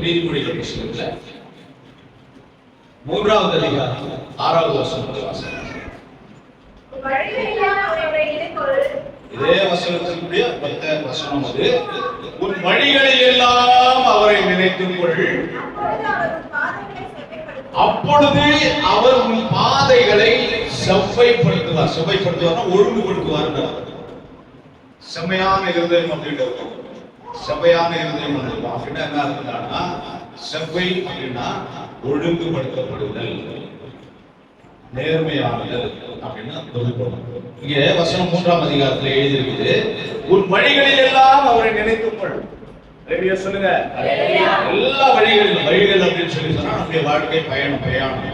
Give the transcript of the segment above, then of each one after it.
நீதிமொழிகள் புத்தகத்துல 3வது அதிகாரம் 6வது வசனத்தை வாசிக்கிறோம். இதே வசனத்தினுடைய பத்த வசனம் அது. உன் வழிகளில் எல்லாம் அவரை நினைத்துக் கொள், அப்பொழுது அவர் உன் பாதைகளை செவ்வைப்படுத்துவார். செவ்வைப்படுத்துவார் ஒழுங்குபடுத்துவார். செம்மையான இருதயம் அப்படின்னு இருக்கும். செவ்வையான இருதயம் அப்படின்னா என்ன இருக்குன்னா, செவ்வை அப்படின்னா ஒழுங்குபடுத்தப்படுதல், நேர்மையானது அப்படின்னு. இங்க வசனம் 3ஆம் அதிகாரத்தில் எழுதியிருக்குது, உன் வழிகளில் எல்லாம் அவரை நினைத்துக்கொள். சொல்லுங்க, எல்லா வழிகளிலும். வழிகள் அப்படின்னு சொல்லி சொன்னா நம்முடைய வாழ்க்கை பிரயாணம்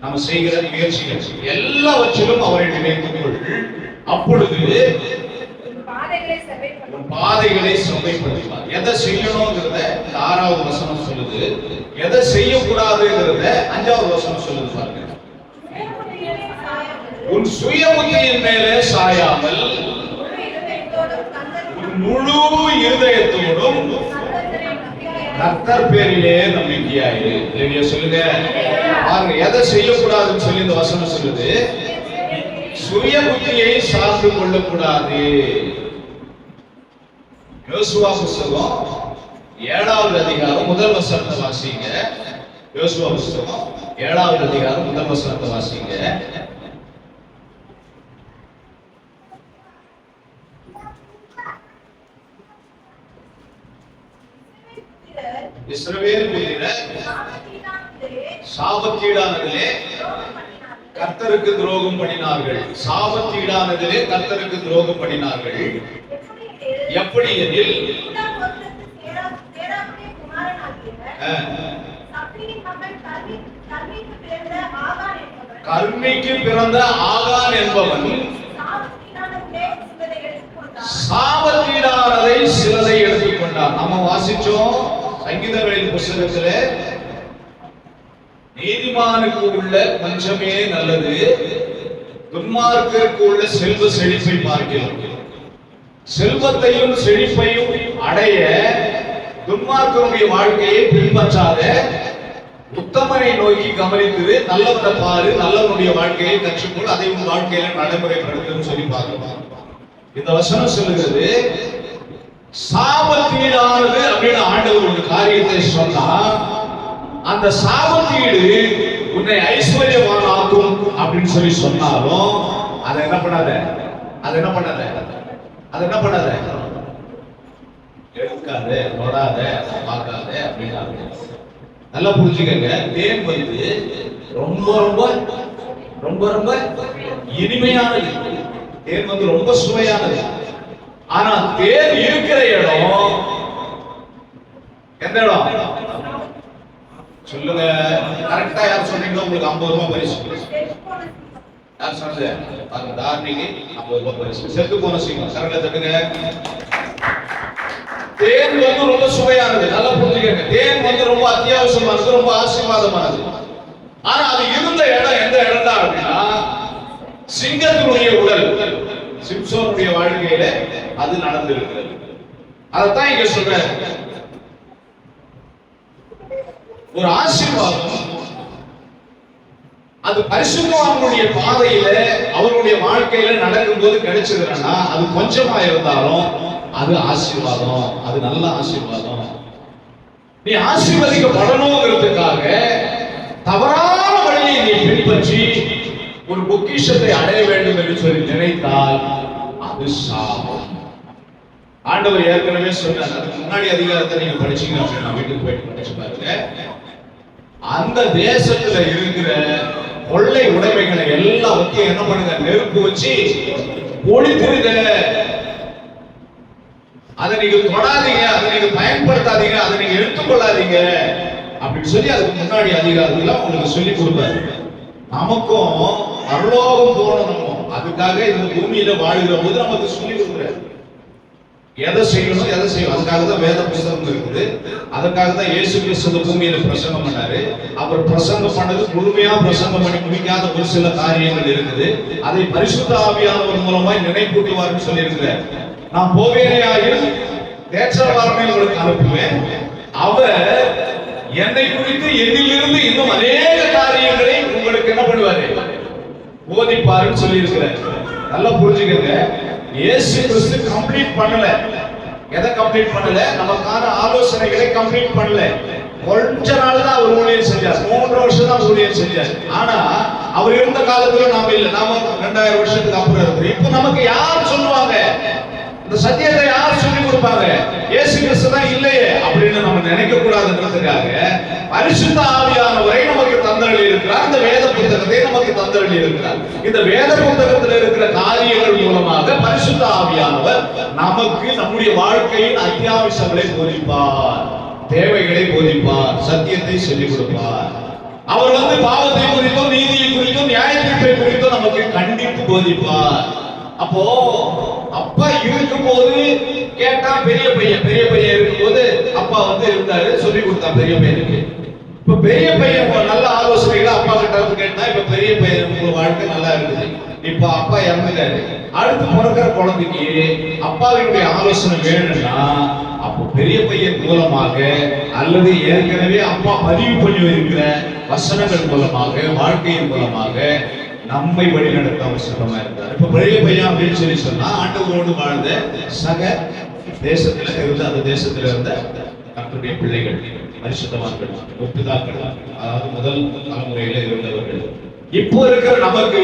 நம்ம செய்கிற முயற்சிகள் எல்லாவற்றிலும் அவரை நினைத்துக்கொள், அப்பொழுது பாதைகளை செவ்வைப்படுத்துவார். எதை செய்யணும்ங்கிறத 6வது வசனம் சொல்லுது, எதை செய்யக்கூடாதுங்கிறத 5வது வசனம் சொல்லுது பாருங்க. உன் சுய புத்தியின் மேலே சாயாமல் முழு இருதயத்தோடும் கர்த்தர் பேரிலே நம்பிக்கையாயிரு. சொல்லுங்க பாருங்க, எதை செய்யக்கூடாதுன்னு சொல்லி இந்த வசனம் சொல்லுது, சுய புத்தியை சார்ந்து கொள்ளக்கூடாது. யோசுவா புத்தகம் 7வது அதிகாரம் 1 வசனத்தை வாசிங்க. யோசுவா புத்தகம் 7வது அதிகாரம் 1 வசனத்தை வாசிங்க. இஸ்ரவேல் புத்திரர் சாபத்தீடானதிலே கர்த்தருக்கு துரோகம் பண்ணினார்கள். சாபத்தீடானதிலே கர்த்தருக்கு துரோகம் பண்ணினார்கள். எப்படி எனில், கர்மிக்கு பிறந்த ஆகான் என்பவன் சாபத்தீடானதை சிலதை எடுத்துக்கொண்டார். நம்ம வாசிச்சோம் சங்கீதங்களின் புத்தகத்திலே, நீதிமானுக்கு உள்ள பஞ்சமே நல்லது, துன்மார்க்கருக்கு உள்ள செல்வ செழிப்பை பார்க்கிறோம். செல்வத்தையும் செழிப்பையும் அடைய துன்மார்க்கருடைய வாழ்க்கையை பின்பற்றாத உத்தமனை நோக்கி கவனித்து நல்லவனை பாரு, நல்லவனுடைய வாழ்க்கையை கற்றுக்கொள், அதை உன் வாழ்க்கையில நடைமுறைப்படுத்தும் சொல்லி பார்க்கலாம். இந்த வசனம் சொல்லுகிறது, சாபத்தீடானது அப்படின்னு ஆண்டவர் ஒரு காரியத்தை சொன்னா, அந்த சாபத்தீடு உன்னை ஐஸ்வர்யவானாக்கும் அப்படின்னு சொல்லி சொன்னாலும் அதை என்ன பண்ணாத, எடுக்காத, தொடாத, பார்க்காத அப்படின்னு. நல்லா புரிஞ்சுக்கங்க, தேன் வந்து ரொம்ப ரொம்ப ரொம்ப ரொம்ப இனிமையானது, தேன் வந்து ரொம்ப சுவையானது. ஆனா தேன் இருக்கிற இடம் எந்த இடம் சொல்லுங்க, கரெக்டா யார் சொன்னீங்களோ உங்களுக்கு 50 ரூபாய் பரிசு. யார் சொன்னது? அந்த தாரணிக்கு 50 ரூபாய் பரிசு. செத்து போன சீக்கிரம் கரெக்டா தட்டுங்க. தேன் வந்து ரொம்ப சுவையானது, நல்லா புரிஞ்சுக்கங்க. தேன் வந்து ரொம்ப அத்தியாவசியமானது, ரொம்ப ஆசீர்வாதமானது. ஆனா அது இருந்த இடம் எந்த இடம் தான் அப்படின்னா, சிங்கத்தினுடைய உடல், சிம்சோனுடைய வாழ்க்கையில அது நடந்திருக்கிறது. அதைத்தான் இங்க சொல்ற. ஒரு ஆசீர்வாதம் அது பரிசுத்தவான்களுடைய பாதையில அவருடைய வாழ்க்கையில நடக்கும்போது கிடைச்சதுன்னா, அது கொஞ்சமா இருந்தாலும் அது ஆசீர்வாதம், அது நல்ல ஆசீர்வாதம். நீ ஆசீர்வதிக்கப்படணுங்கிறதுக்காக தவறான வழியை நீ பின்பற்றி ஒரு பொக்கிஷத்தை அடைய வேண்டும் என்று சொல்லி நினைத்தால் அது சாபம். ஆண்டவர் ஏற்கனவே சொன்னார். அதுக்கு முன்னாடி அதிகாரத்தை நீங்க படிச்சீங்க அப்படின்னா, வீட்டுக்கு போயிட்டு படிச்சு பாருங்க. அந்த தேசத்துல இருக்கிற கொள்ளை உடைமைகளை எல்லாத்தையும் என்ன பண்ணுங்க, நெருப்பு வச்சு ஒழித்திருங்க. அதை நீங்க தொடாதீங்க, அதை நீங்க பயன்படுத்தாதீங்க, அதை நீங்க எடுத்துக்கொள்ளாதீங்க அப்படின்னு சொல்லி அதுக்கு முன்னாடி அதிகாரத்துல உங்களுக்கு சொல்லி கொடுப்பாரு. நமக்கும் பரலோகம் போகணும், அதுக்காக இந்த பூமியில வாழ்கிற போது நமக்கு சொல்லி கொடுக்குறாரு எதை செய்யணும், எதை செய்யணும். அதுக்காக தான் வேத புத்தகம் இருக்குது. அதுக்காக தான் இயேசு கிறிஸ்து பூமியில பிரசங்கம் பண்ணாரு. அவர் பிரசங்கம் பண்ணது முழுமையா பிரசங்கம் பண்ணி முடிக்காத ஒரு சில காரியங்கள் இருக்குது. அதை பரிசுத்த ஆவியானவர் மூலமாய் நினைப்பூட்டுவார்னு சொல்லி இருக்கிறார். நான் போவேனேயாகில் தேற்றவாரனை உங்களுக்கு அனுப்புவேன், அவர் என்னை குறித்து என்னிலிருந்து இன்னும் அநேக காரியங்களை உங்களுக்கு என்ன பண்ணுவாரு, போதிப்பாருன்னு சொல்லி இருக்கிறார். நல்லா புரிஞ்சுக்கங்க, இயேசு கிறிஸ்து கம்ப்ளீட் பண்ணல. எதை கம்ப்ளீட் பண்ணல? நமக்கான ஆலோசனைகளை கம்ப்ளீட் பண்ணல. கொஞ்ச நாள் தான் அவர் ஊழியம் செஞ்சார், 3 வருஷம் தான் ஊழியம் செஞ்சார். ஆனா அவர் இருந்த காலத்துல நாம இல்ல, நாம 2000 வருஷத்துக்கு அப்புறம் இருக்கிறோம். இப்ப நமக்கு யார் சொல்லுவாங்க இந்த சத்தியத்தை, யார் சொல்லி கொடுப்பாங்க? இயேசு கிறிஸ்து தான் இல்லையே அப்படின்னு நம்ம நினைக்க கூடாதுன்றதுக்காக பரிசுத்த ஆவியானவரை நமக்கு தந்தரளி இருக்கிறார். இந்த வேத புத்தகத்தை நமக்கு தந்தரளி இருக்கிறார். இந்த வேத புத்தகத்தில் இருக்கிற காரியங்கள் மூலமாக பரிசுத்த ஆவியானவர் நமக்கு நம்முடைய வாழ்க்கையின் அத்தியாவசியங்களை போதிப்பார், தேவைகளை போதிப்பார், சத்தியத்தை சொல்லிக் கொடுப்பார். அவர் பாவத்தை குறித்தும் நீதியை குறித்தும் நியாய தீர்ப்பை குறித்தும் நமக்கு கண்டித்து போதிப்பார். அப்போ அப்பா இருக்கும்போது கேட்டா பெரிய பையன் இருக்கும்போது அப்பா இருந்தாரு, சொல்லி கொடுத்தா பெரிய பையனுக்கு. இப்ப பெரிய பையன் நல்ல ஆலோசனைகளை அப்பா கிட்ட இருந்து கேட்டா இப்ப பெரிய பையன் வாழ்க்கை நல்லா இருக்குது. இப்ப அப்பா இறந்துட்டாரு, அடுத்து பிறக்கிற குழந்தைக்கு அப்பாவினுடைய ஆலோசனை வேணும்னா அப்போ பெரிய பையன் மூலமாக அல்லது ஏற்கனவே அப்பா பதிவு பண்ணி இருக்கிற வசனங்கள் மூலமாக, வாழ்க்கையின் மூலமாக நம்மை வழிநடத்த அவசியமா இருந்தார். இப்ப பெரிய பையன் அப்படின்னு சொல்லி சொன்னா ஆண்டவரோடு வாழ்ந்த சக தேசத்துல இருந்த, அந்த தேசத்துல இருந்த கர்த்தருடைய பிள்ளைகள், பரிசுத்தவான்கள், முற்பிதாக்கள், அதாவது முதல் தலைமுறையில இருந்தவர்கள். இப்போ இருக்கிற நமக்கு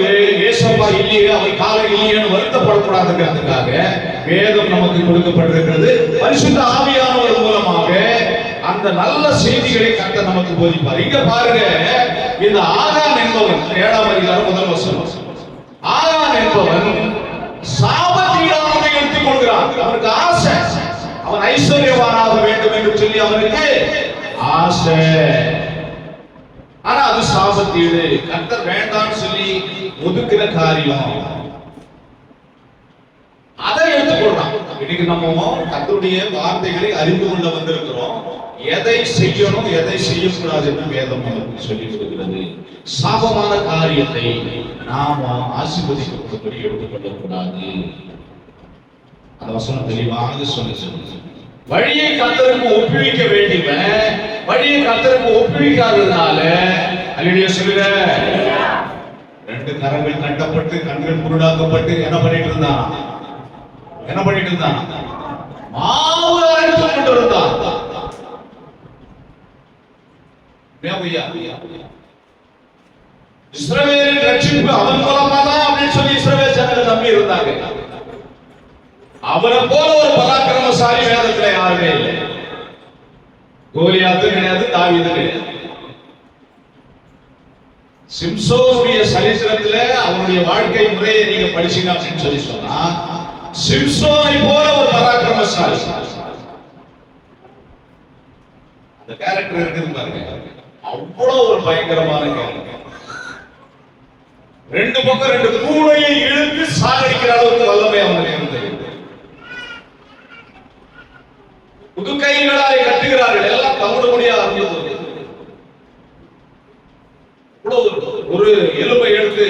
ஏசப்பா இல்லையே, அவர் காலம் இல்லையேன்னு வருத்தப்படக்கூடாதுங்கிறதுக்காக வேதம் நமக்கு கொடுக்கப்பட்டிருக்கிறது. பரிசுத்த ஆவியானவர் மூலமாக அந்த நல்ல செய்திகளை கர்த்தர் நமக்கு போதிப்பார். இங்க பாருங்க, இந்த ஆகான் என்பவன் 7ஆம் அதிகாரம் 1 வசனம். ஆகான் என்பவன் சாபத்தீடானதை எடுத்துக் கொள்கிறான். அவனுக்கு ஆசை, அவன் ஐஸ்வர்யவானாக வேண்டும் என்று சொல்லி அவனுக்கு ஆசை. ஆனா அது சாபத்தீடு, கர்த்தர் வேண்டாம்னு சொல்லி ஒதுக்கிற காரியம். அதை எடுத்துக்கொள்றான். இன்னைக்கு நம்ம கர்த்தருடைய வார்த்தைகளை அறிந்து கொள்ள வந்திருக்கிறோம். எதை செய்யணும், எதை செய்யக்கூடாது என்று வேதம் நமக்கு சொல்லிக் கொடுக்கிறது. சாபமான காரியத்தை நாம ஆசீர்வதிக்கப்பட்டபடி எடுத்துக்கொள்ளக்கூடாது. அந்த வசனம் தெளிவாக சொல்லுது. வழியை கர்த்தருக்கு ஒப்புவிக்க வேண்டியவன் வழியை கர்த்தருக்கு ஒப்புவிக்காததுனால, அல்லேலூயா சொல்லுங்க, 2 கரங்கள் கட்டப்பட்டு கண்கள் குருடாக்கப்பட்டு என்ன பண்ணிட்டு இருந்தான்? மாவு அரைத்து கொண்டு இருந்தான். இஸ்ரவேலின் ரட்சிப்பு அவன் மூலமா தான் அப்படின்னு சொல்லி இஸ்ரவேல் ஜனங்கள் நம்பி இருந்தாங்க. அவரை போல ஒரு பராக்கிரமசாலி வேதத்துல யாருமே இல்லை. கோலியாத்து கிடையாது, தாவீது கிடையாது. சிம்சோனுடைய சரித்திரத்துல அவருடைய வாழ்க்கை முறையை நீங்க படிச்சீங்க அப்படின்னு சொல்லி சொன்னா, சிம்சோனை போல ஒரு பராக்கிரமசாலி அந்த கேரக்டர் இருக்குது பாருங்க. அவ்வளவு ஒரு பயங்கரமான கேரக்டர். 2 பக்கம் 2 கூடையை இழுத்து சாகடிக்கிற அளவுக்கு வல்லமை அவனுக்கு இருந்தது. புது கைகளாலே கட்டுகிறார்கள், எல்லாம் தவிடு முடியா இருந்தது. ஒரு எலும்பை எடுத்து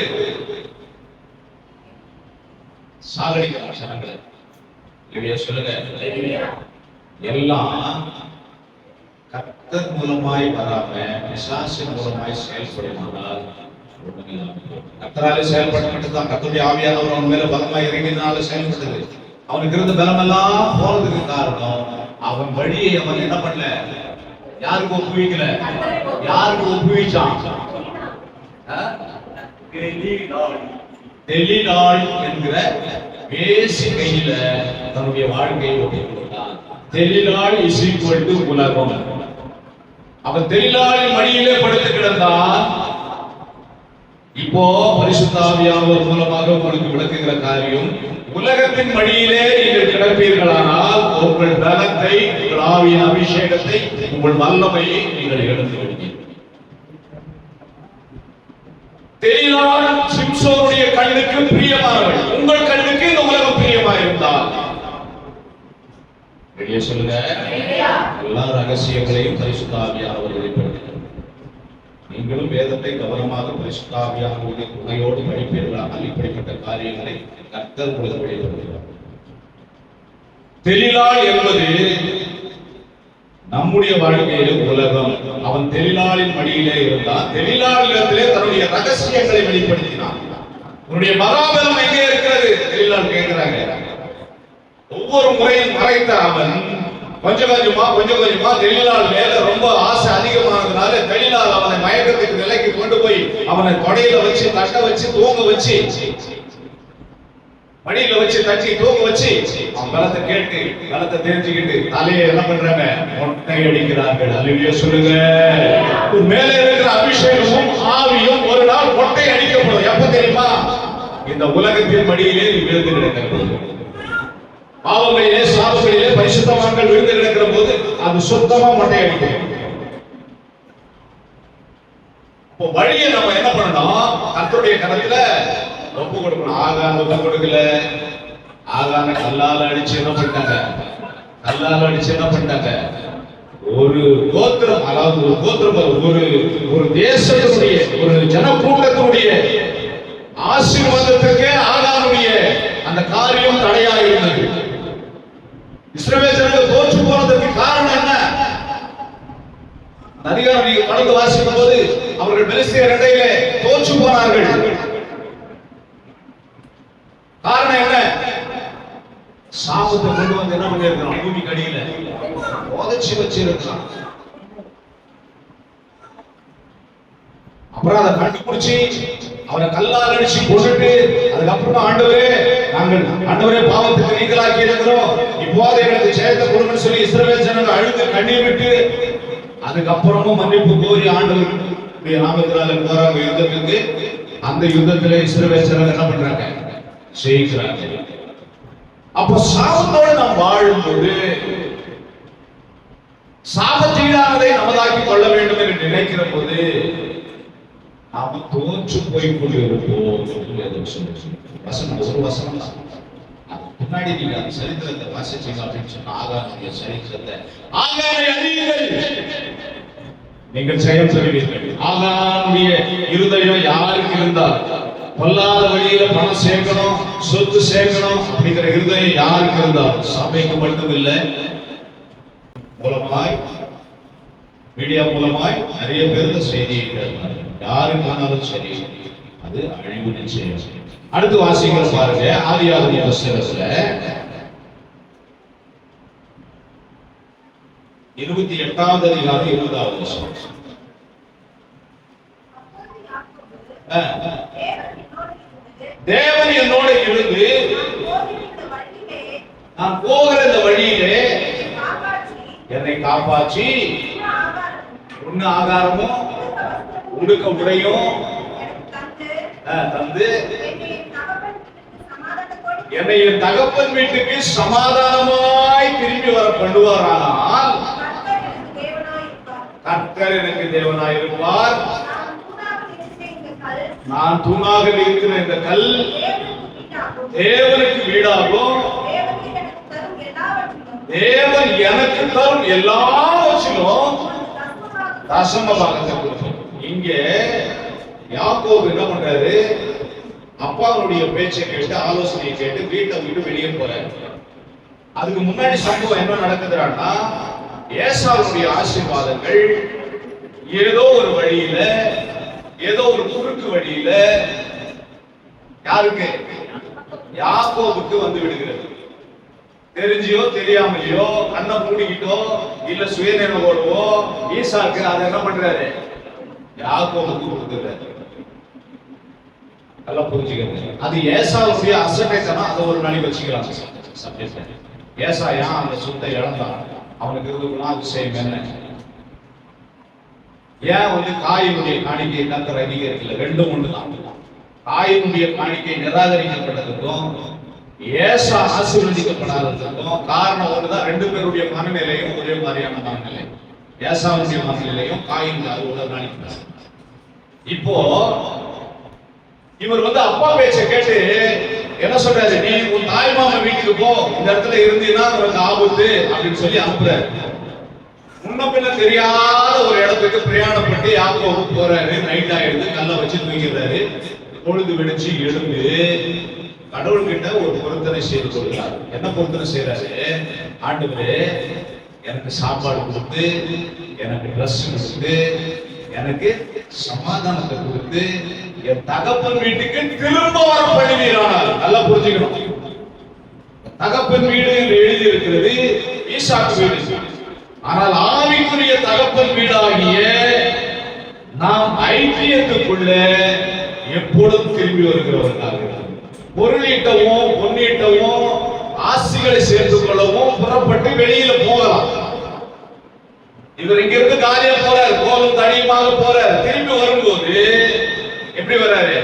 சாகடிக்கிறார் ஜனங்களை. சொல்லுங்க, எல்லாம் கர்த்தர் மூலமாய் வராம பிசாசின் மூலமாய் செயல்படுமானால் கர்த்தராலே செயல்பட மட்டும்தான். கர்த்தருடைய ஆவியானவர் அவன் மேல பலமாய் இறங்கினால செயல்பட்டது. அவனுக்கு இருந்த பலம் எல்லாம் போறதுக்கு காரணம் அவன் வழியை அவன் என்ன பண்ணல, யாருக்கு ஒப்புவிக்கல, யாருக்கு ஒப்புவிச்சான்? தெளிநாள் என்கிற பேசி கையில தன்னுடைய வாழ்க்கையை ஒப்புவித்தான். தெளிநாள் இஸ் ஈக்குவல் டு உலகம். அவன் தெளிநாளின் மடியிலே படுத்து கிடந்தான். இப்போ பரிசுத்த ஆவியானவர் மூலமாக உங்களுக்கு விளக்குகிற காரியம், உலகத்தின் மடியிலே நீங்கள் கிடப்பீர்களானால் உங்கள் பலத்தை, உங்கள் ஆவியின் அபிஷேகத்தை, உங்கள் வல்லமையை நீங்கள் இழந்து விடுவீர்கள். தெளிநாள் சிம்சோனுடைய கண்ணுக்கு பிரியமானவள். உங்கள் கண்ணுக்கு இந்த உலகம் பிரியமாயிருந்தால் வெளியே சொல்லுங்க, எல்லா ரகசியங்களையும் பரிசுத்த ஆவியானவர் வெளிப்படுத்துகிறார். நீங்களும் வேதத்தை கவனமாக பரிசுத்த ஆவியானவருடைய துணையோடு படிப்பீர்களானால் இப்படிப்பட்ட காரியங்களை கர்த்தர் உங்களுக்கு வெளிப்படுத்துகிறார். தெளிநாள் என்பது நம்முடைய வாழ்க்கையில உலகம். அவன் தெளிலாளின் மடியிலே இருந்தான், தெளிலாளிடத்திலே தன்னுடைய ரகசியங்களை வெளிப்படுத்தினான். உன்னுடைய மகாபலம் எங்கே இருக்கிறது? தெளிலாள் கேட்கிறாங்க. ஒவ்வொரு முறையும் மறைத்த அவன் கொஞ்சம் கொஞ்சமா தெளிலாள் மேல ரொம்ப ஆசை அதிகமானதுனால தெளிலாள் அவனை மயக்கத்துக்கு நிலைக்கு கொண்டு போய் அவனை கொடையில வச்சு தட்ட வச்சு தூங்க வச்சு மடியில வச்சு தட்டி தூங்க வச்சு அவன் பலத்தை கேட்டு பலத்தை தெரிஞ்சுக்கிட்டு தலையை என்ன பண்றாங்க? மொட்டை அடிக்கிறார்கள். அல்லேலூயா சொல்லுங்க. மேலே இருக்கிற அபிஷேகமும் ஆவியும் ஒரு நாள் மொட்டை அடிக்கப்படும். எப்ப தெரியுமா? இந்த உலகத்தின் மடியிலே விழுந்து கிடக்கிறது. பாவங்களிலே சாபங்களிலே பரிசுத்தவான்கள் விழுந்து கிடக்கிற போது அது சுத்தமா மொட்டை அடிக்கும். இப்போ வழியை நம்ம என்ன பண்ணணும்? கர்த்தருடைய கரத்துல ஒப்பு கொடுக்கணும். ஆகான ஒப்பு கொடுக்கல. ஆகான கல்லால அடிச்சு என்ன பண்ணிட்டாங்க? ஒரு கோத்திரம், அதாவது ஒரு கோத்திரம், ஒரு தேசத்தினுடைய ஒரு ஜனக்கூட்டத்தினுடைய ஆசீர்வாதத்துக்கு ஆகானுடைய அந்த காரியம் தடையா இருந்தது. இஸ்ரவேல் ஜனங்கள் தோற்று போனதற்கு காரணம் என்ன? அதிகாரம் நீங்க கடந்து வாசிக்கும் போது அவர்கள் பெலிஸ்தியர் இடையிலே தோற்று போனார்கள். காரணம் என்ன? சாபத்தை கொண்டு வந்து என்ன பண்ணிருக்கிறான்? பூமிக்கு அடியில உதச்சி வச்சிருக்கிறான். அப்புறம் அதை கண்டுபிடிச்சு அவரை கல்லால் அடிச்சு கொண்டுட்டு அதுக்கப்புறம் ஆண்டவரே பாவத்துக்கு நீங்களாக்கி இருக்கிறோம், இப்போது எங்களுக்கு ஜெயத்தை கொடுங்கன்னு சொல்லி இஸ்ரவேல் ஜனங்கள் அழுது கண்ணீர் விட்டு அதுக்கப்புறமும் மன்னிப்பு கோரி ஆண்டவருடைய நாமத்தினால போறாங்க யுத்தத்துக்கு. அந்த யுத்தத்துல இஸ்ரவேல் ஜனங்கள் என்ன பண்றாங்க? ஜெயிக்கிறாங்க. அப்போ சாபத்தோடு நாம் வாழும்போது சாபத்தீடானதை நமதாக்கி கொள்ள வேண்டும் என்று நினைக்கிற போது நாம தோற்று போய் கொண்டிருப்போம். முன்னாடி நீங்க அந்த சரித்திரத்தை வாசிச்சீங்க அப்படின்னு சொன்னா ஆகானுடைய சரித்திரத்தை, ஆகானை அறியுங்கள் நீங்கள் ஜெயம் பெறுவீர்கள். ஆகானுடைய இருதயம் யாருக்கு இருந்தால் பொல்லாத வழியில பணம் சேர்க்கணும், சொத்து சேர்க்கணும் அப்படிங்கிற இருதயம் யாருக்கு இருந்தால் சபைக்கு மட்டும் இல்லை, மூலமாய் மீடியா மூலமாய் நிறைய பேருக்கு செய்தியை கேட்பாங்க. யாருக்கானாலும் சரி அது அழிவு நிச்சயம். அடுத்து வாசிக்கிற பாருங்க, ஆதியாகம புத்தகத்துல 28வது அதிகாரம் 20வது வசனம். தேவன் என்னோட இருந்து நான் போகிற இந்த வழியிலே என்னை காப்பாற்றி உண்ண ஆகாரமும் உடுக்க உடையும் தந்து என்னை என் தகப்பன் வீட்டுக்கு சமாதானமாய் திரும்பி வர பண்ணுவாரானால் கர்த்தர் எனக்கு தேவனாய் இருப்பார். நான் தூணாக இருக்கிற இந்த கல் தேவனுக்கு வீடாகும். தேவன் எனக்கு தரும் எல்லாவற்றிலும் தசம பாகத்தை கொடுக்கும். இங்க யாக்கோபு என்ன பண்றாரு? அப்பாவுடைய பேச்சை கேட்டு ஆலோசனையை கேட்டு வீட்டை விட்டு வெளியே போறாரு. அதுக்கு முன்னாடி சம்பவம் என்ன நடக்குதுன்னா, ஏசாவுடைய ஆசீர்வாதங்கள் ஏதோ ஒரு வழியில, ஏதோ ஒரு குறுக்கு வழியில யாருக்கு? யாக்கோபுக்கு வந்து விடுகிறது. தெரிஞ்சியோ தெரியாமலையோ, கண்ணை மூடிக்கிட்டோ இல்ல சுயநினைவோடவோ ஈசாக்கு அதை என்ன பண்றாரு? யாக்கோபுக்கு கொடுத்துறாரு. நல்லா புரிஞ்சுக்கிறது. அது ஏசாவுடைய அசட்டைத்தனம். அதை ஒரு நாளைக்கு வச்சுக்கலாம். ஏசா ஏன் அந்த சொத்தை இழந்தான்? அவனுக்கு இருக்குன்னா விஷயம் என்ன? ஏன் வந்து காயினுடைய காணிக்கை கர்த்தர் அதிகரிக்கல? ரெண்டும் ஒண்ணுதான். காயினுடைய காணிக்கை நிராகரிக்கப்பட்டதுக்கும் ஏசா ஆசீர்வதிக்கப்படாததுக்கும் காரணம் ஒண்ணுதான். ரெண்டு பேருடைய மனநிலையும் ஒரே மாதிரியான மனநிலை. ஏசாவுடைய மனநிலையும் காயின் காணிக்கை. இப்போ இவர் வந்து அப்பா பேச்சை கேட்டு என்ன சொல்றாரு? நீ உன் தாய் மாமா வீட்டுக்கு போ, இந்த இடத்துல இருந்தீங்கன்னா உனக்கு ஆபத்து அப்படின்னு சொல்லி அனுப்புறாரு. முன்ன பின்ன தெரியாத ஒரு இடத்துக்கு பிரயாணப்பட்டு யாக்கோபு போறாரு. நைட் ஆயிடுது, கல்ல வச்சு தூங்கிறாரு. பொழுது வெடிச்சு எழுந்து கடவுள்கிட்ட ஒரு பொருத்தனை செய்து கொள்கிறார். என்ன பொருத்தனை செய்யறாரு? ஆண்டவரே, எனக்கு சாப்பாடு கொடுத்து, எனக்கு ட்ரெஸ் கொடுத்து, எனக்கு சமாதானத்தை கொடுத்து என் தகப்பன் வீட்டுக்கு திரும்ப வர பண்ணுவீரானால், நல்லா புரிஞ்சுக்கணும். தகப்பன் வீடு என்று எழுதி இருக்கிறது ஈசாக்கு வீடு. ஆனால் ஆவிக்குரிய தகப்பன் வீடாகிய நாம் ஐக்கியத்துக்குள்ள எப்பொழுதும் திரும்பி வருகிறவர்களாக, பொருளீட்டவும் பொன்னீட்டவும் ஆசிகளை சேர்த்துக் கொள்ளவும் புறப்பட்டு வெளியில போகலாம். இவர் இங்கிருந்து காலியா போறார், கோலும் தனியுமாக போறார். திரும்பி வரும்போது எப்படி வர்றாரு?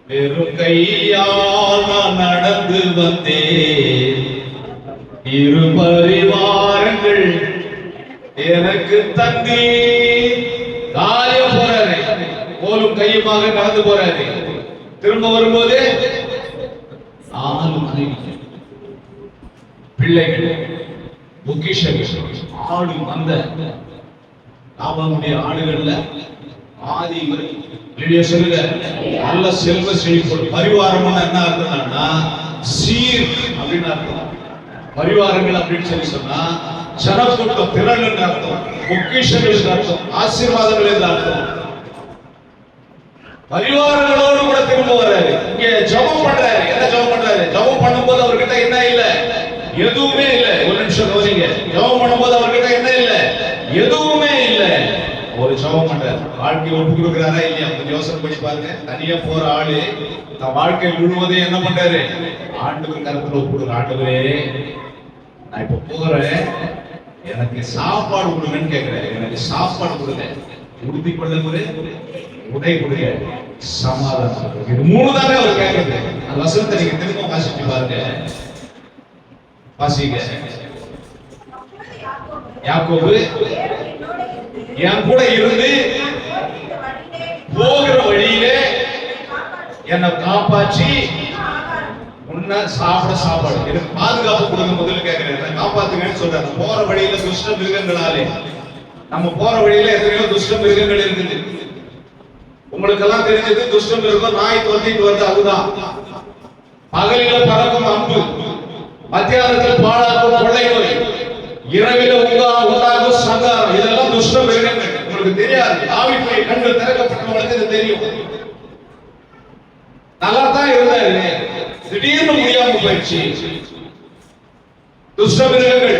வெறும் கையால் நான் நடந்து வந்தேன், இரு பரிவாரங்கள் எனக்கு தந்தி. காலியா போறாரு, கோலும் கையுமாக நடந்து போறாரு. திரும்ப வரும்போது 4 மனைவி, பிள்ளைகள், பொக்கிஷங்கள், ஆடு மந்த. லாபானுடைய ஆடுகள்ல ஆதி வெளியே சொல்லுங்க, நல்ல செல்வ செழிப்பு. பரிவாரம் என்ன அர்த்தம்னா சீர் அப்படின்னு அர்த்தம். பரிவாரங்கள் அப்படின்னு சொல்லி சொன்னா ஜனக்கூட்டம், திரள் என்று அர்த்தம், பொக்கிஷங்கள் என்று அர்த்தம், ஆசீர்வாதங்கள் என்று அர்த்தம். பரிவாரங்களோடு கூட திரும்ப வர்றாரு. இங்க ஜெபம் பண்றாரு. என்ன ஜெபம் பண்றாரு? ஜெபம் பண்ணும்போது அவர்கிட்ட என்ன இல்ல? எதுவுமே இல்ல. ஒரு நிமிஷம் கவனிங்க. ஜெபம் பண்ணும்போது அவர்கிட்ட என்ன இல்ல? எதுவுமே இல்ல. ஒரு ஜெபம் பண்றாரு. வாழ்க்கை ஒப்பு கொடுக்கிறாரா இல்லையா? கொஞ்சம் யோசனை பண்ணி பாருங்க. தனியா போற ஆளு தன் வாழ்க்கை முழுவதும் என்ன பண்றாரு? ஆண்டவர் கருத்துல ஒப்பு கொடுக்குற. ஆண்டவரே, நான் இப்ப போறேன், எனக்கு சாப்பாடு கொடுங்கன்னு கேட்கிறேன். எனக்கு சாப்பாடு கொடுங்க, உறுதி கொள்ளுங்க, உடை கொடுங்க, சமாதானம். இது 3 தானே அவர் கேட்கிறது. அந்த வசனத்தை நீங்க திரும்ப வாசிச்சு பாருங்க. வாசிங்க. யாக்கோபு என் கூட இருந்து போகிற வழியிலே என்னை காப்பாற்றி உன்ன சாப்பாடு எனக்கு பாதுகாப்பு கொடுங்க. முதல்ல கேட்கிறேன், காப்பாத்துங்கன்னு சொல்றாரு. போற வழியில துஷ்ட மிருகங்களாலே, நம்ம போற வழியில எத்தனையோ துஷ்ட மிருகங்கள் இருக்குது. உங்களுக்கு எல்லாம் தெரிஞ்சது துஷ்டம் இருக்கும், நாய் தொத்திட்டு வருது, அதுதான். பகலில பறக்கும் அம்பு, மத்தியானத்தில் பாழாக்கும் கொள்ளை நோய், இரவில உண்டாகும் சங்காரம், இதெல்லாம் துஷ்ட மிருகங்கள். உங்களுக்கு தெரியாது. ஆவிக்குரிய கண்கள் திறக்கப்பட்டவங்களுக்கு இது தெரியும். நல்லா தான் இருந்தாரு, திடீர்னு முடியாம போயிடுச்சு. துஷ்ட மிருகங்கள்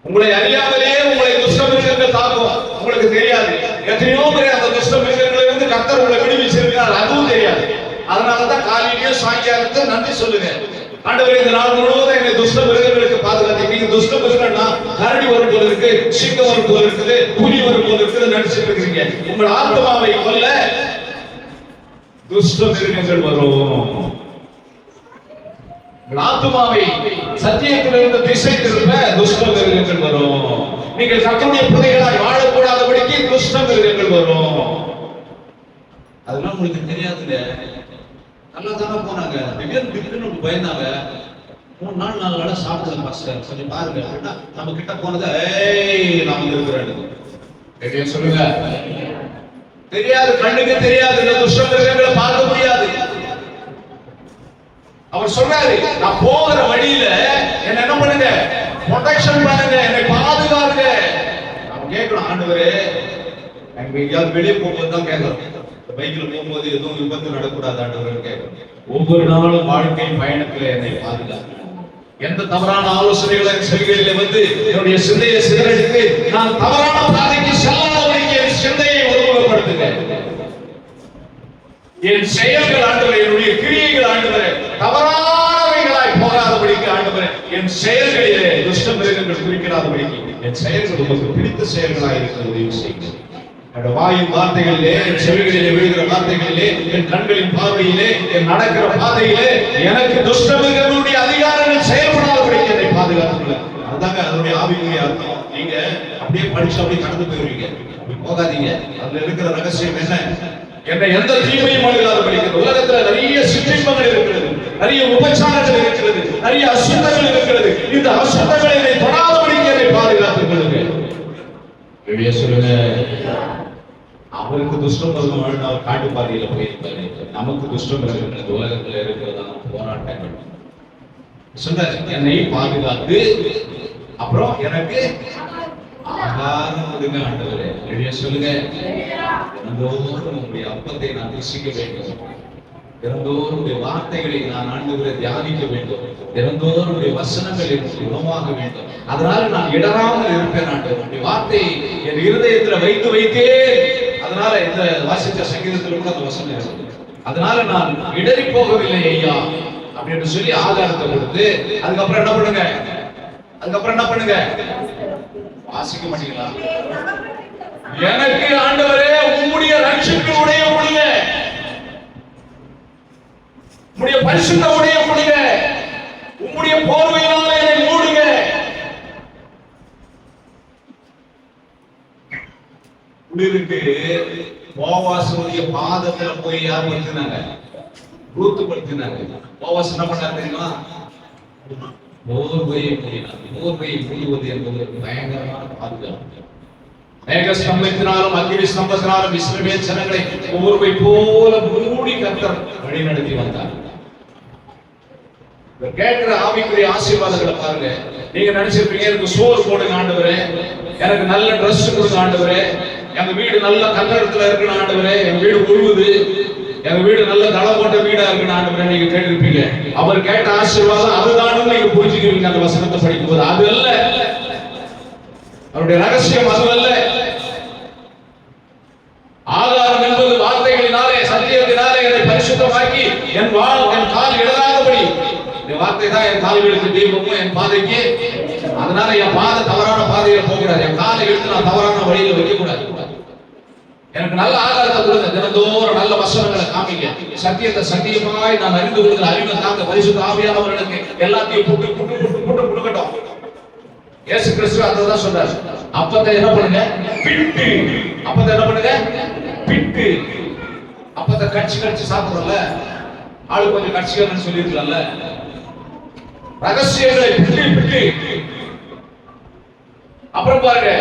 உங்களை அறியாமலேயே உங்களை துஷ்ட மிருகங்கள் தாக்கும். உங்களுக்கு தெரியாது. எத்தனையோ பேர் அந்த துஷ்ட மிருகங்களை இருந்து கர்த்தர் உங்களை விடுவிச்சிருக்கிறார், அதுவும் தெரியாது. அதனாலதான் காலையிலேயே சாயங்காலத்தை நன்றி சொல்லுங்க. ஆண்டவரே, இந்த நாள் முழுவதும் என்னை துஷ்ட மிருகங்களுக்கு பாதுகாத்தீங்க. நீங்க துஷ்ட மிருகம்னா கரடி வரும் போல இருக்கு, சிங்கம் வரும் போல இருக்குது, புலி வரும் போல இருக்குது நடிச்சிட்டு இருக்கிறீங்க. உங்கள் ஆத்மாவை கொல்ல துஷ்ட மிருகங்கள் வரும். ஆத்துமாவை சத்தியத்திலிருந்து திசை திருப்ப துஷ்ட மிருகங்கள் வரும். நீங்கள் கர்த்தருடைய பிள்ளைகளாய் வாழக்கூடாதபடிக்கு துஷ்ட மிருகங்கள் வரும். அதெல்லாம் உங்களுக்கு தெரியாதுங்க. நல்லா தானே போனாங்க, திடீர்னு பயந்தாங்க. 3 நாள் 4 நாளா சாப்பிடல பாஸ்டர், கொஞ்சம் பாருங்க அப்படின்னா நம்ம கிட்ட போனதை நாம இருக்கிறேன் சொல்லுங்க. தெரியாது, கண்ணுக்கு தெரியாது. இந்த துஷ்ட மிருகங்களை பார்க்க முடியாது. அவர் சொல்றாரு, நான் போகிற வழியில என்ன பண்ணுங்க, ப்ரொடெக்ஷன் பண்ணுங்க, என்னை பாதுகாருங்க. நம்ம கேட்கணும், ஆண்டவரே, எங்கேயாவது வெளியே போகும்போது தான் கேட்கணும். பைக்கில் போகும்போது எதுவும் விபத்து நடக்கூடாது ஆண்டவரே கேட்கணும். ஒவ்வொரு நாளும் வாழ்க்கை பயணத்துல என்னை பாதுகாக்க, எந்த தவறான ஆலோசனைகளை செவிகளிலே வந்து என்னுடைய சிந்தையை சிதறடித்து நான் தவறான பாதைக்கு செல்லாதபடிக்கு என் சிந்தையை ஒருமுகப்படுத்துங்க. என் செயல்கள் ஆண்டவரே, என்னுடைய கிரியைகள் ஆண்டவரே, தவறானவைகளாய் போகாதபடிக்கு ஆண்டவரே, என் செயல்களிலே துஷ்ட மிருகங்கள் குறிக்கிறாதபடிக்கு என் செயல்கள் உங்களுக்கு பிடித்த செயல்களாய் இருக்க உதவி செய்யுங்க. என்னோட வாயின் வார்த்தைகளிலே, என் செவிகளிலே விழுகிற வார்த்தைகளிலே, என் கண்களின் பார்வையிலே, என் நடக்கிற பாதையிலே எனக்கு துஷ்ட மிருகங்களுடைய அதிகாரங்கள் செயல்படாதபடிக்கு என்னை பாதுகாத்துக்கொள்ள. அதுதாங்க அதனுடைய ஆவிக்குரிய அர்த்தம். நீங்க அப்படியே படிச்சு அப்படியே கடந்து போயிருவீங்க, போகாதீங்க. அதுல இருக்கிற ரகசியம் என்ன? என்னை எந்த தீமையும் அணுகாதபடிக்கு. உலகத்துல நிறைய சிற்றின்பங்கள் இருக்கிறது, நிறைய உபச்சாரங்கள் இருக்கிறது, நிறைய அசுத்தங்கள் இருக்கிறது. இந்த அசுத்தங்களை என்னை தொடாதபடிக்கு என்னை பாதுகாத்துக் கொள்ளுங்க. வெளியே சொல்லுங்க. அவருக்கு துஷ்டம் வருமானம் அவர் காட்டு பாதையில போயிருப்பாரு. நமக்கு துஷ்டம் இருக்கிறது உலகத்துல இருக்கிறதான போராட்டங்கள். சொன்னார், என்னை பாதுகாத்து அப்புறம் எனக்கு ஆகாரம் கொடுங்க ஆண்டவரே. எழுதிய சொல்லுங்க, தினந்தோறும் உங்களுடைய அப்பத்தை நான் ருசிக்க வேண்டும், தினந்தோறும் வார்த்தைகளை நான் ஆண்டவரை தியானிக்க வேண்டும், தினந்தோறும் வசனங்கள் எனக்கு உணவாக வேண்டும். அதனால நான் இடராமல் இருப்பேன் ஆண்டவர். வார்த்தையை என் இருதயத்தில் வைத்து வைத்தே. அதனால இந்த வாசித்த சங்கீதத்தில் கூட அந்த வசனம் இருக்கு. அதனால நான் இடறி போகவில்லை ஐயா அப்படின்னு சொல்லி ஆதாரத்தை கொடுத்து அதுக்கப்புறம் என்ன பண்ணுங்க, அதுக்கப்புறம் என்ன பண்ணுங்க, வாசிக்க மாட்டீங்களா? எனக்கு ஆண்டவரே உம்முடைய ரட்சிப்பினுடைய முடிய, உம்முடைய பரிசுத்த உடைய முடிய, உம்முடைய போர்வையினால என்னை மூடுங்க. குளிருக்கு போவாசுடைய பாதத்துல போய் யார் படுத்தினாங்க? ரூத்து படுத்தினாங்க. போவாஸ் என்ன பண்ணாரு தெரியுமா? போர்வையை மூடினார். போர்வையை மூடுவது என்பது பயங்கரமான பாதுகாப்பு. மேக ஸ்தம்பத்தினாலும் அக்கினி ஸ்தம்பத்தினாலும் இஸ்ரவேல் ஜனங்களை போர்வை போல மூடி கர்த்தர் வழி நடத்தி வந்தார். கேட்கிற ஆவிக்குரிய ஆசீர்வாதங்களை பாருங்க. நீங்க நினைச்சிருப்பீங்க, எனக்கு சோறு போடுங்க ஆண்டவரே, எனக்கு நல்ல ட்ரெஸ் கொடுங்க ஆண்டவரே, எங்க வீடு நல்ல கட்டடத்துல இருக்கு ஆண்டவரே, எங்க வீடு உழுவுது, எங்க வீடு நல்ல தளம் போட்ட வீடா இருக்கு ஆண்டவரே, நீங்க கேட்டிருப்பீங்க. அவர் கேட்ட ஆசீர்வாதம் அதுதான் நீங்க புரிஞ்சுக்கிறீங்க அந்த வசனத்தை படிக்கும் போது. அது அல்ல, அவருடைய ரகசியம் அது அல்ல. ஆகாரம் என்பது வார்த்தைகளினாலே சத்தியத்தினாலே என்னை பரிசுத்தமாக்கி என் கால் இடராதபடி. இந்த வார்த்தை தான் என் கால்களுக்கு தீபமும் என் பாதைக்கு. அதனால என் பாதை தவறான பாதையில போகக்கூடாது, என் காலை எடுத்து நான் தவறான வழியில வைக்க கூடாது. எனக்கு நல்ல ஆகாரத்தை கொடுங்க, தினந்தோறும் நல்ல வசனங்களை காமிங்க, சத்தியத்தை சத்தியமாய் நான் அறிந்து கொள்கிற அறிவை தாங்க. பரிசுத்த ஆவியானவர்களுக்கு எல்லாத்தையும் புட்டு புட்டு புட்டு புட்டு கொடுக்கட்டும். இயேசு கிறிஸ்து அதான் சொல்றாரு. அப்பத்தை என்ன பண்ணுங்க, பிட்டு. அப்பத்தை என்ன பண்ணுங்க, பிட்டு. அப்பத்தை கடிச்சு கடிச்சு சாப்பிடுறோம்ல, ஆளு கொஞ்சம் கடிச்சுக்கணும்னு சொல்லியிருக்கலாம்ல. ரகசியங்களை பிட்டு பிட்டு. அப்புறம் பாருங்க,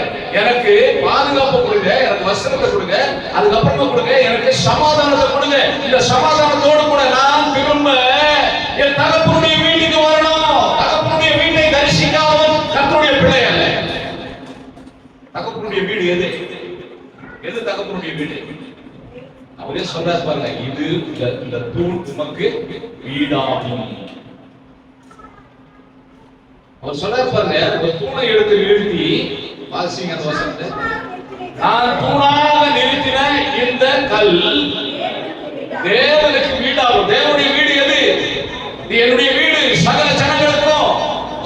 எனக்கு பாதுகாப்பு கொடுங்க, எனக்கு வஸ்திரத்தை கொடுங்க, அதுக்கப்புறமா கொடுங்க எனக்கு சமாதானத்தை கொடுங்க. இந்த சமாதானத்தோடு கூட நான் திரும்ப என் தகப்பனுடைய வீட்டுக்கு வரணும். தகப்பனுடைய வீட்டை தரிசிக்காமல் கர்த்தருடைய பிள்ளை அல்ல. தகப்பனுடைய வீடு எது? எது தகப்பனுடைய வீடு? அவரே சொல்றாரு பாருங்க, இது இந்த தூண் உமக்கு வீடாகும். அவர் சொல்றாரு பாருங்க, ஒரு தூணை எடுத்து நிறுத்தி வாசிங்க அந்த வசனத்தை. நான் தூணாக நிறுத்தின இந்த கல் தேவனுக்கு வீடாகும். தேவனுடைய வீடு எது? இது என்னுடைய வீடு. சகல ஜனங்களுக்கும்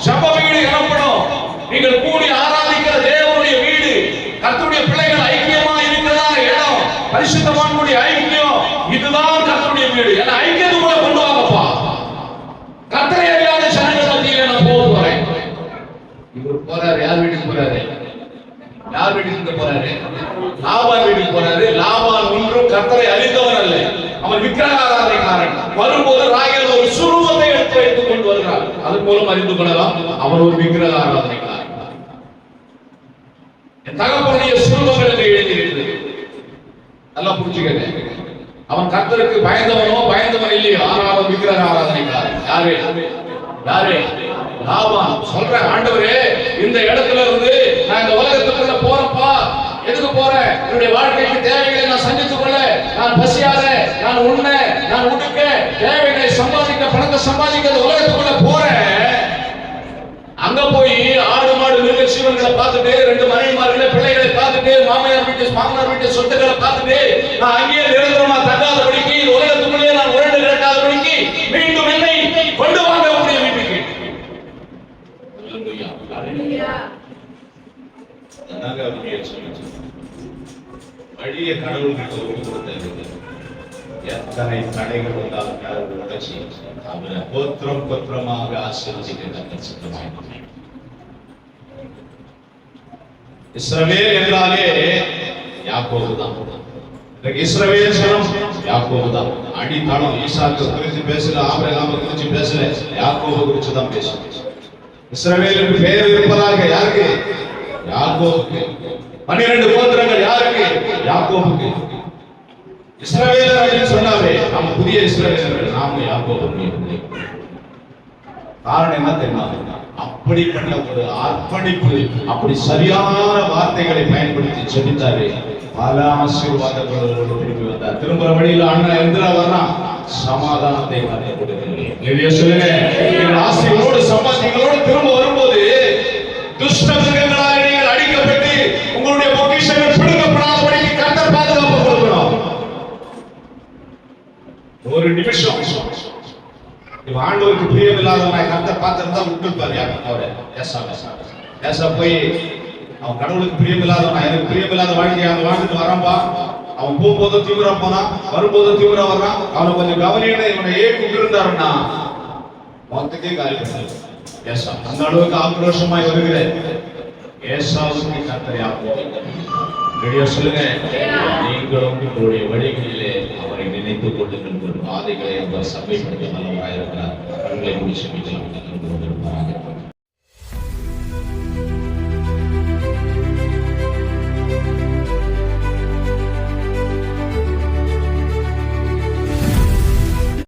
சப வீடு எனப்படும். நீங்கள் கூடி ஆராதிக்கிற தேவனுடைய வீடு. கர்த்தருடைய பிள்ளைகள் ஐக்கியமா இருக்கிறதான இடம், பரிசுத்தவான்களுடைய ஐக்கியம், இதுதான் கர்த்தருடைய வீடு. என்ன ஐக்கியத்தை கூட கொண்டு வாங்கப்பா. கர்த்தரை அறியாத ஜனங்கள் மத்தியிலே நான் போக போறேன். இவர் போறாரு, யார் வீட்டுக்கு போறாரு? யார் வீட்டுக்கு போறாரு? லாபான் வீட்டுக்கு போறாரு. லாபான் ஒன்றும் கர்த்தரை அறிந்தவன் அல்ல, அவன் விக்கிரகாராதனைக்காரன். வரும்போது ராகேல் ஒரு சுரூபத்தை எடுத்து வைத்துக் கொண்டு வருகிறார். அதன் மூலம் அறிந்து கொள்ளலாம் அவன் ஒரு விக்கிரகாராதனைக்காரன். என் தகப்பனுடைய சுரூபங்கள் என்று எழுதியிருக்கிறது. நல்லா புரிஞ்சுக்கங்க. அவன் கர்த்தருக்கு பயந்தவனோ பயந்தவன் இல்லையோ, ஆறாவது விக்கிரக ஆராதனைக்காரன். யாரு? யாரு? லாபான். சொல்ற, ஆண்டவரே இந்த இடத்துல இருந்து நான் இந்த உலகத்துக்குள்ள போறப்பா. எதுக்கு போறேன்? என்னுடைய வாழ்க்கைக்கு தேவைகளை நான் சந்தித்துக் கொள்ள, நான் பசியாத, நான் உண்ண, நான் உடுக்க, தேவைகளை சம்பாதிக்க, பணத்தை சம்பாதிக்க உலகத்துக்குள்ள போறேன். அங்க போய் ஆடு மாடு மிருக ஜீவன்களை பார்த்துட்டு, ரெண்டு மனைவிமார்களை பிள்ளைகளை பார்த்துட்டு, மாமியார் வீட்டு சொத்துக்களை பார்த்துட்டு, நான் அங்கேயே நிரந்தரமா தங்காதபடிக்கு, உலகத்துக்குள்ளே நான் உருண்டு கிடக்காதபடிக்கு மீண்டும் என்னை கொண்டு வாங்க உடைய வீட்டுக்கு. வழிய கடவுளுக்கு எத்தனை தடைகள் வந்தாலும் உடச்சி அவரை கோத்திரம் கோத்திரமாக ஆசீர்வதிக்க சித்தமாயினார். இஸ்ரவேல் என்றாலே யாக்கோபு தான். இஸ்ரவேல் ஜனம் யாக்கோபு தான். அடித்தளம். ஈசாக்கு குறித்து பேசல, ஆபிரகாமை குறித்து பேசல, யாக்கோபு குறித்து தான் பேசணும். இஸ்ரவேலுக்கு பெயர் இருப்பதாக யாருக்கு? யாக்கோபுக்கு. 12 கோத்திரங்கள் யாருக்கு? யாக்கோபுக்கு. இஸ்ரவேலர் என்று சொன்னாவே நாம் புதிய இஸ்ரவேலர்கள், நாம் யாக்கோபுடைய பிள்ளை. காரணம் என்ன தெரியுமா? அப்படிப்பட்ட ஒரு அர்ப்பணிப்பு, அப்படி சரியான வார்த்தைகளை பயன்படுத்தி செபித்தாரு. பல ஆசீர்வாதங்களோடு திரும்பி வந்தார். திரும்புற வழியில அண்ணன் எந்திரா வர்றான், சமாதானத்தை மாற்றி கொடுக்கிறேன் சொல்லுங்க. ஆசைகளோடு சம்பாத்திகளோடு திரும்ப வரும்போது துஷ்ட மிருகங்களால் நீங்கள் அடிக்கப்பட்டு உங்களுடைய பொக்கிஷங்கள் பிடுங்கப்படாதபடிக்கு கர்த்தர் பாதுகாப்பு கொடுக்கணும். ஒரு நிமிஷம் ஆண்டவருக்கு பிரியமில்லாதவனை கர்த்தர் பார்த்திருந்தா விட்டுப்பாரு அவரை. ஏசா போய் அவன் கடவுளுக்கு பிரியமில்லாதவனா, எனக்கு பிரியமில்லாத வாழ்க்கையை அவன் வாழ்ந்துட்டு வரான்பா. அவன் போகும்போதும் தீவிரம் போனான், வரும்போதும் தீவிரம் வர்றான். அவனை கொஞ்சம் கவனியில இவனை ஏன் கூப்பிட்டிருந்தாருன்னா மொத்தத்தையும் காலி பண்ணாரு. ஏசா அந்த அளவுக்கு ஆக்ரோஷமாய் வருகிறேன். ஏசாவுக்கு கர்த்தர் யாக்கோபு சொல்லுங்க, நீங்களும் உங்களுடைய வழிகளிலே அவரை நினைத்துக் கொள்ளுங்கள். பாதைகளை அவர் சபைப்படுத்த நல்லவராயிருக்கிறார். கண்களை மூடி செபிக்கலாம்.